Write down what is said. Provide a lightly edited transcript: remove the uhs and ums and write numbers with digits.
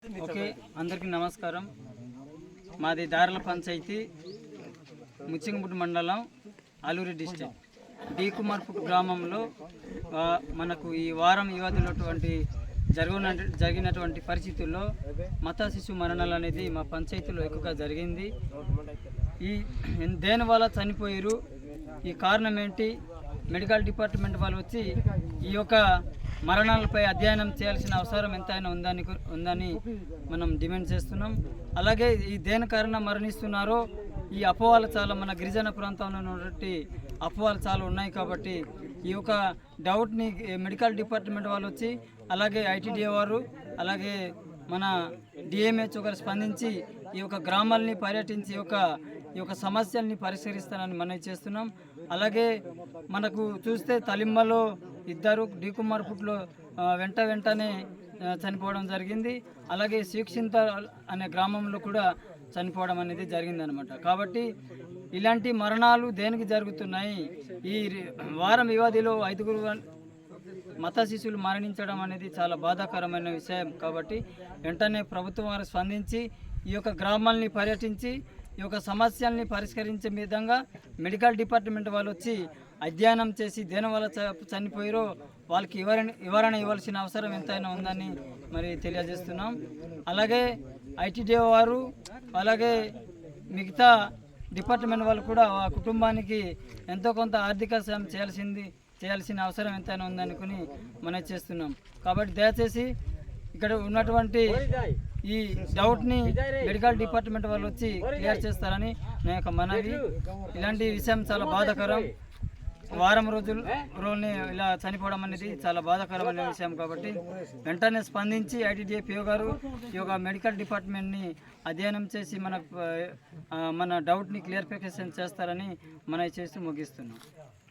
Okay, అందరికీ నమస్కారం. మాది దార్ల పంచాయతీ, ముచ్చింగపుట్టు మండలం, అల్లూరి డిస్ట్రిక్ట్, డి కుమార్పుట్ గ్రామంలో మనకు ఈ వారం వ్యవధిలోటువంటి జరిగినటువంటి పరిస్థితుల్లో మత శిశు మరణాలు అనేది మా పంచాయతీలో ఎక్కువగా జరిగింది. ఈ దేనివల్ల చనిపోయారు, ఈ కారణం ఏంటి, మెడికల్ డిపార్ట్మెంట్ వాళ్ళు వచ్చి ఈ యొక్క మరణాలపై అధ్యయనం చేయాల్సిన అవసరం ఎంతైనా ఉందని మనం డిమాండ్ చేస్తున్నాం. అలాగే ఈ దేని కారణం మరణిస్తున్నారో ఈ అపోహలు చాలా మన గిరిజన ప్రాంతంలో ఉన్నటువంటి అపోహలు చాలా ఉన్నాయి. కాబట్టి ఈ యొక్క డౌట్ని మెడికల్ డిపార్ట్మెంట్ వాళ్ళు వచ్చి, అలాగే ఐటీడీఏ వారు, అలాగే మన డిఎంహెచ్ఓ గారు స్పందించి ఈ యొక్క గ్రామాలని పర్యటించి ఈ యొక్క సమస్యల్ని పరిష్కరిస్తానని మనం చేస్తున్నాం. అలాగే మనకు చూస్తే తలిమ్మలో ఇద్దరు, డి కుమార్పుట్లో వెంటనే చనిపోవడం జరిగింది. అలాగే శిక్షింత అనే గ్రామంలో కూడా చనిపోవడం అనేది జరిగిందనమాట. కాబట్టి ఇలాంటి మరణాలు దేనికి జరుగుతున్నాయి, ఈ వారం వ్యవధిలో 5 మత శిశువులు మరణించడం అనేది చాలా బాధాకరమైన విషయం. కాబట్టి వెంటనే ప్రభుత్వం వారు స్పందించి ఈ యొక్క గ్రామాలని పర్యటించి ఈ యొక్క సమస్యల్ని పరిష్కరించే విధంగా మెడికల్ డిపార్ట్మెంట్ వాళ్ళు వచ్చి అధ్యయనం చేసి దేని వల్ల చనిపోయారో వాళ్ళకి వివరణ ఇవ్వాల్సిన అవసరం ఎంతైనా ఉందని మరి తెలియజేస్తున్నాం. అలాగే ఐటీడీఏ వారు, అలాగే మిగతా డిపార్ట్మెంట్ వాళ్ళు కూడా ఆ కుటుంబానికి ఎంతో కొంత ఆర్థిక సాయం చేయాల్సిన అవసరం ఎంతైనా ఉందనుకుని మనం చేస్తున్నాం. కాబట్టి దయచేసి ఇక్కడ ఉన్నటువంటి ఈ డౌట్ని మెడికల్ డిపార్ట్మెంట్ వాళ్ళు వచ్చి క్లియర్ చేస్తారని నా యొక్క మనవి. ఇలాంటి విషయం చాలా బాధాకరం. వారం రోజుల్లోనే ఇలా చనిపోవడం అనేది చాలా బాధాకరమైన విషయం. కాబట్టి వెంటనే స్పందించి ఐటీడీఏ పిఓ గారు ఈ యొక్క మెడికల్ డిపార్ట్మెంట్ని అధ్యయనం చేసి మన డౌట్ని క్లియర్ఫికేషన్ చేస్తారని మనం చేస్తూ ముగిస్తున్నాం.